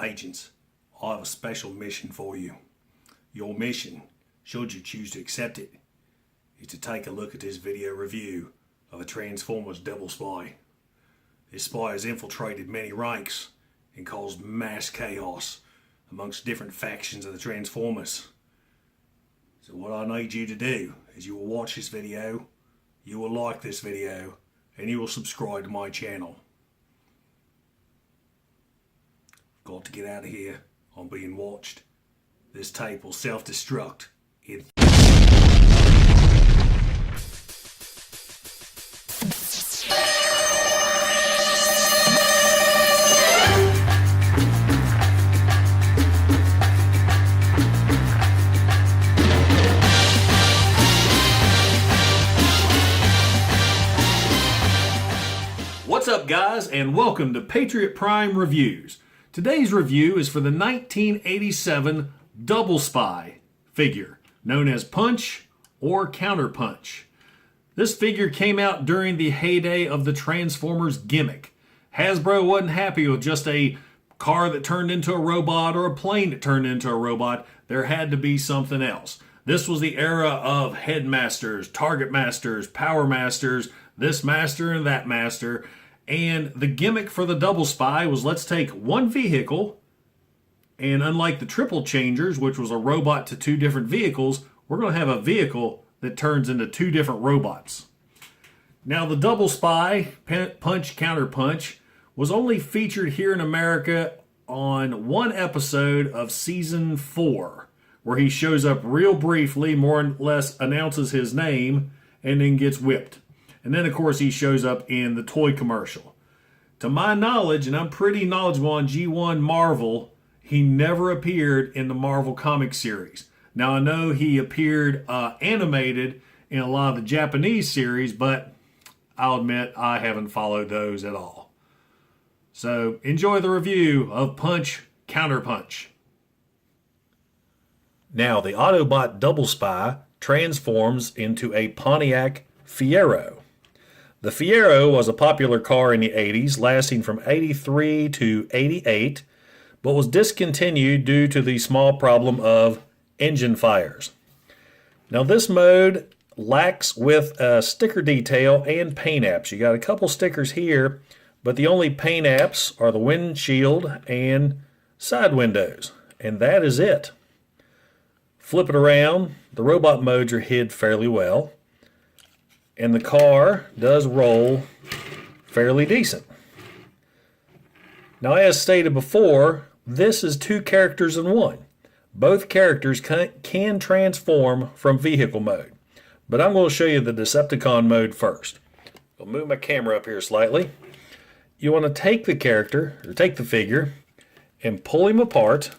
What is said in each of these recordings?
Agents, I have a special mission for you. Your mission, should you choose to accept it, is to take a look at this video review of a Transformers double spy. This spy has infiltrated many ranks and caused mass chaos amongst different factions of the Transformers. So what I need you to do is you will watch this video, you will like this video, and you will subscribe to my channel. Got to get out of here. I'm being watched. This tape will self-destruct in... What's up, guys, and welcome to Patriot Prime Reviews. Today's review is for the 1987 Double Spy figure, known as Punch or Counterpunch. This figure came out during the heyday of the Transformers gimmick. Hasbro wasn't happy with just a car that turned into a robot or a plane that turned into a robot. There had to be something else. This was the era of Headmasters, Target Masters, Power Masters, this master and that master. And the gimmick for the Double Spy was, let's take one vehicle, and unlike the Triple Changers, which was a robot to two different vehicles, we're going to have a vehicle that turns into two different robots. Now, the Double Spy, Punch Counterpunch, was only featured here in America on one episode of Season 4, where he shows up real briefly, more or less announces his name, and then gets whipped. And then, of course, he shows up in the toy commercial. To my knowledge, and I'm pretty knowledgeable on G1 Marvel, he never appeared in the Marvel comic series. Now, I know he appeared animated in a lot of the Japanese series, but I'll admit I haven't followed those at all. So, enjoy the review of Punch Counterpunch. Now, the Autobot Double Spy transforms into a Pontiac Fiero. The Fiero was a popular car in the 80s, lasting from 83 to 88, but was discontinued due to the small problem of engine fires. Now, this mode lacks with sticker detail and paint apps. You got a couple stickers here, but the only paint apps are the windshield and side windows, and that is it. Flip it around, the robot modes are hid fairly well. And the car does roll fairly decent. Now, as stated before, this is two characters in one. Both characters can transform from vehicle mode. But I'm going to show you the Decepticon mode first. I'll move my camera up here slightly. You want to take the character, or take the figure, and pull him apart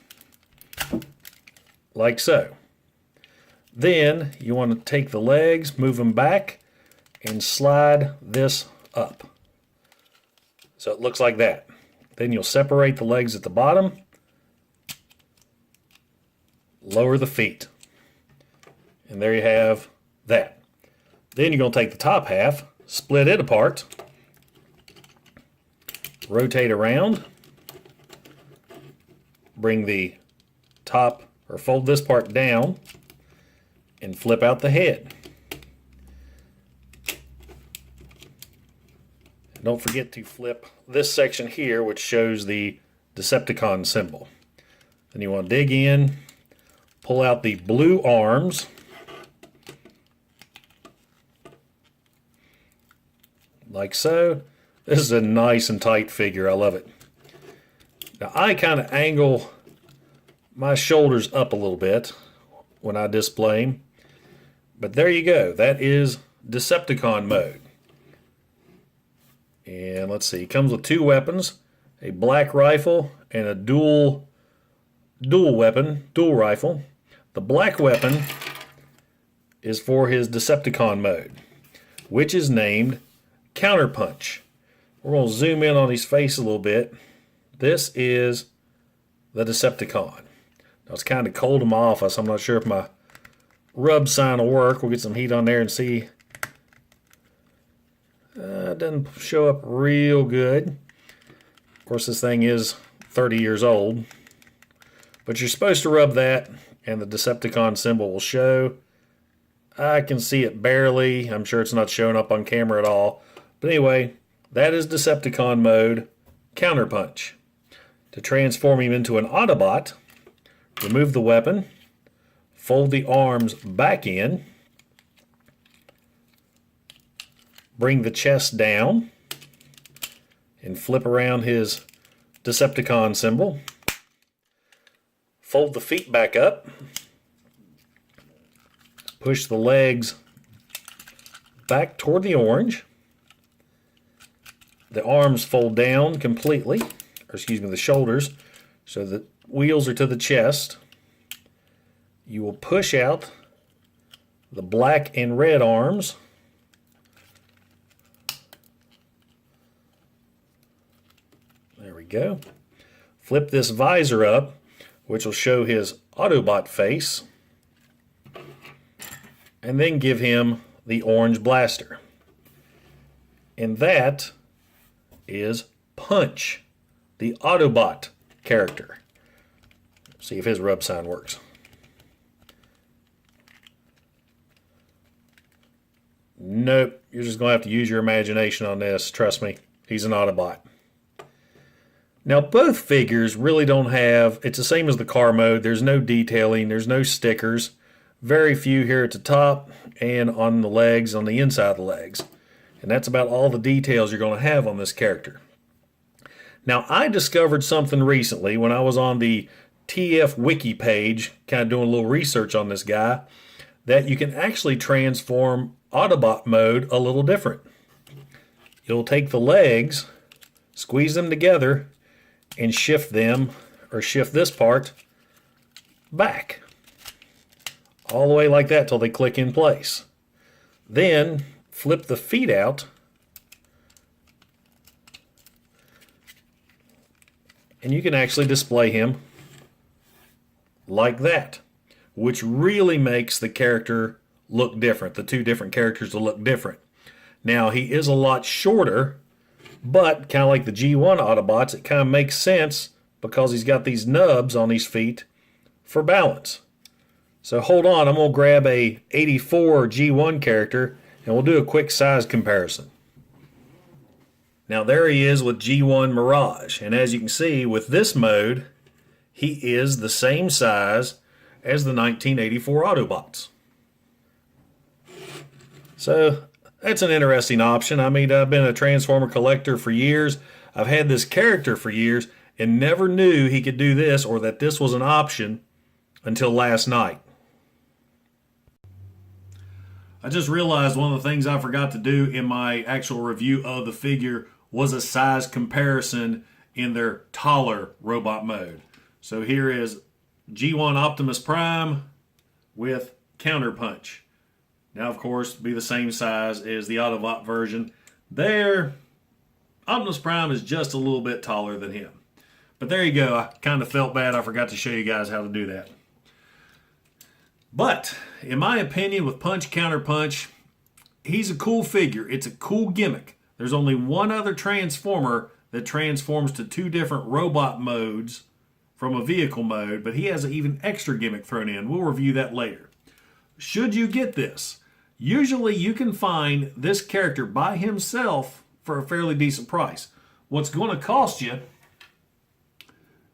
like so. Then you want to take the legs, move them back, and slide this up. So it looks like that. Then you'll separate the legs at the bottom, lower the feet, and there you have that. Then you're going to take the top half, split it apart, rotate around, bring the top, or fold this part down, and flip out the head. Don't forget to flip this section here, which shows the Decepticon symbol. Then you want to dig in, pull out the blue arms, like so. This is a nice and tight figure. I love it. Now, I kind of angle my shoulders up a little bit when I display them. But there you go. That is Decepticon mode. And let's see, it comes with two weapons, a black rifle and a dual rifle. The black weapon is for his Decepticon mode, which is named Counterpunch. We're going to zoom in on his face a little bit. This is the Decepticon. Now, it's kind of cold in my office. I'm not sure if my rub sign will work. We'll get some heat on there and see. It doesn't show up real good. Of course, this thing is 30 years old. But you're supposed to rub that, and the Decepticon symbol will show. I can see it barely. I'm sure it's not showing up on camera at all. But anyway, that is Decepticon Mode, Counterpunch. To transform him into an Autobot, remove the weapon, fold the arms back in, bring the chest down, and flip around his Decepticon symbol. Fold the feet back up, push the legs back toward the orange. The arms fold down completely, or excuse me, the shoulders, so the wheels are to the chest. You will push out the black and red arms. There we go. Flip this visor up, which will show his Autobot face, and then give him the orange blaster. And that is Punch, the Autobot character. See if his rub sign works. Nope, you're just going to have to use your imagination on this. Trust me, he's an Autobot. Now, both figures really don't have, it's the same as the car mode. There's no detailing, there's no stickers. Very few here at the top and on the legs, on the inside of the legs. And that's about all the details you're going to have on this character. Now, I discovered something recently when I was on the TF Wiki page, kind of doing a little research on this guy, that you can actually transform Autobot mode a little different. You'll take the legs, squeeze them together, and shift them, or shift this part back. All the way like that till they click in place. Then flip the feet out and you can actually display him like that, which really makes the character look different. The two different characters will look different. Now, he is a lot shorter, but kind of like the G1 Autobots, it kind of makes sense because he's got these nubs on his feet for balance. So hold on, I'm going to grab a 84 G1 character and we'll do a quick size comparison. Now there he is with G1 Mirage, and as you can see with this mode, he is the same size as the 1984 Autobots. So that's an interesting option. I mean, I've been a Transformer collector for years. I've had this character for years and never knew he could do this or that this was an option until last night. I just realized one of the things I forgot to do in my actual review of the figure was a size comparison in their taller robot mode. So here is G1 Optimus Prime with Counterpunch. Now, of course, be the same size as the Autobot version. There, Optimus Prime is just a little bit taller than him. But there you go. I kind of felt bad I forgot to show you guys how to do that. But, in my opinion, with Punch Counterpunch, he's a cool figure. It's a cool gimmick. There's only one other Transformer that transforms to two different robot modes from a vehicle mode, but he has an even extra gimmick thrown in. We'll review that later. Should you get this, usually you can find this character by himself for a fairly decent price. What's going to cost you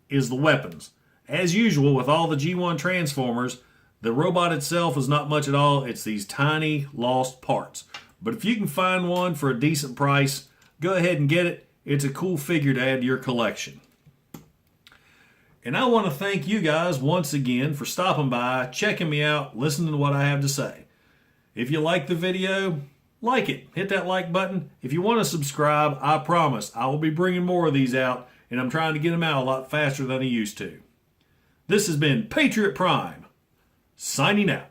is the weapons. As usual with all the G1 Transformers, the robot itself is not much at all. It's these tiny lost parts. But if you can find one for a decent price, go ahead and get it. It's a cool figure to add to your collection. And I want to thank you guys once again for stopping by, checking me out, listening to what I have to say. If you like the video, like it. Hit that like button. If you want to subscribe, I promise I will be bringing more of these out, and I'm trying to get them out a lot faster than I used to. This has been Patriot Prime, signing out.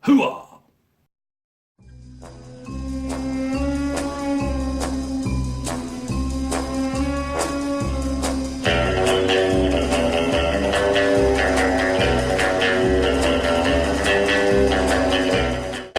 Hooah!